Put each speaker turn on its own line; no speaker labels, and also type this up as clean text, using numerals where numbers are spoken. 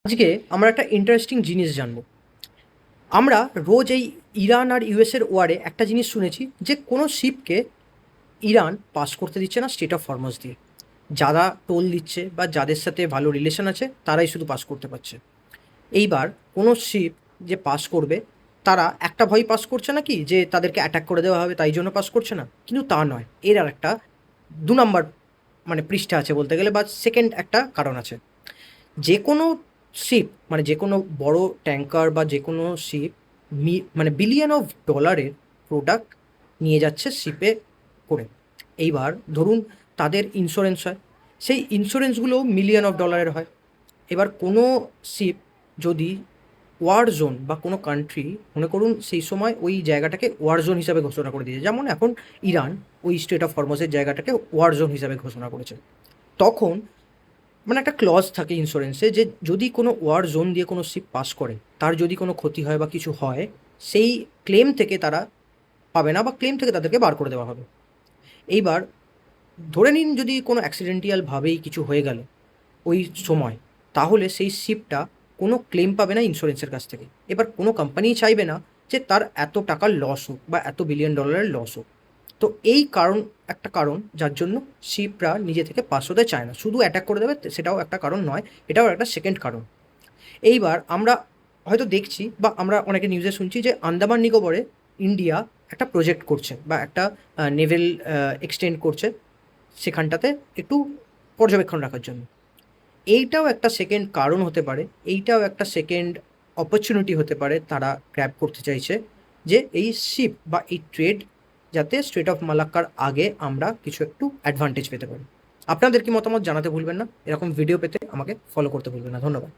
আজকে আমরা একটা ইন্টারেস্টিং জিনিস জানবো। আমরা রোজ এই ইরান আর ইউএসের ওয়ারে একটা জিনিস শুনেছি যে কোনো শিপকে ইরান পাস করতে দিচ্ছে না স্টেট অফ হরমুজ দিয়ে। যারা টোল দিচ্ছে বা যাদের সাথে ভালো রিলেশন আছে তারাই শুধু পাস করতে পারছে। এইবার কোনো শিপ যে পাস করবে তারা একটা ভয় পাস করছে না কি যে তাদেরকে অ্যাটাক করে দেওয়া হবে তাই জন্য পাস করছে না, কিন্তু তা নয়। এর আর একটা 2 নম্বর পৃষ্ঠা আছে বলতে গেলে, বা সেকেন্ড একটা কারণ আছে। যে কোনো শিপ যে কোনো বড় ট্যাঙ্কার বা যে কোনো শিপ বিলিয়ন অফ ডলারের প্রোডাক্ট নিয়ে যাচ্ছে শিপে করে। এইবার ধরুন তাদের ইন্স্যুরেন্স হয়, সেই ইন্স্যুরেন্সগুলোও মিলিয়ন অফ ডলারের হয়। এবার কোনো শিপ যদি ওয়ার জোন বা কোনো কান্ট্রি, মনে করুন সেই সময় ওই জায়গাটাকে ওয়ার জোন হিসাবে ঘোষণা করে দিয়েছে, যেমন এখন ইরান ওই স্টেট অফ হরমুজের জায়গাটাকে ওয়ার জোন হিসাবে ঘোষণা করেছে, তখন একটা ক্লজ থাকে ইন্স্যুরেন্সে যে যদি কোনো ওয়ার জোন দিয়ে কোনো শিপ পাস করে, তার যদি কোনো ক্ষতি হয় বা কিছু হয়, সেই ক্লেম থেকে তারা পাবে না বা ক্লেম থেকে তাদেরকে বার করে দেওয়া হবে। এইবার ধরে নিন যদি কোনো অ্যাক্সিডেন্টিয়ালভাবেই কিছু হয়ে গেল ওই সময়, তাহলে সেই শিপটা কোনো ক্লেম পাবে না ইন্স্যুরেন্সের কাছ থেকে। এবার কোনো কোম্পানিই চাইবে না যে তার এত টাকার লস হোক বা এত বিলিয়ন ডলারের লস হোক। তো এই কারণ, একটা কারণ যার জন্য শিপরা নিজে থেকে পাস হতে চায় না, শুধু অ্যাটাক করে দেবে সেটাও একটা কারণ নয়, এটাও একটা সেকেন্ড কারণ। এইবার আমরা হয়তো দেখছি বা আমরা অনেকে নিউজে শুনছি যে আন্দামান নিকোবরে ইন্ডিয়া একটা প্রজেক্ট করছে বা একটা নেভেল এক্সটেন্ড করছে সেখানটাতে একটু পর্যবেক্ষণ রাখার জন্য। এইটাও একটা সেকেন্ড কারণ হতে পারে, এইটাও একটা সেকেন্ড অপরচুনিটি হতে পারে তারা গ্র্যাব করতে চাইছে, যে এই শিপ বা এই ট্রেড যাতে স্ট্রেট অফ মালাক্কার আগে আমরা কিছু একটু অ্যাডভান্টেজ পেতে পারি। আপনাদের কি মতামত জানাতে ভুলবেন না, এরকম ভিডিও পেতে আমাকে ফলো করতে ভুলবেন না। ধন্যবাদ।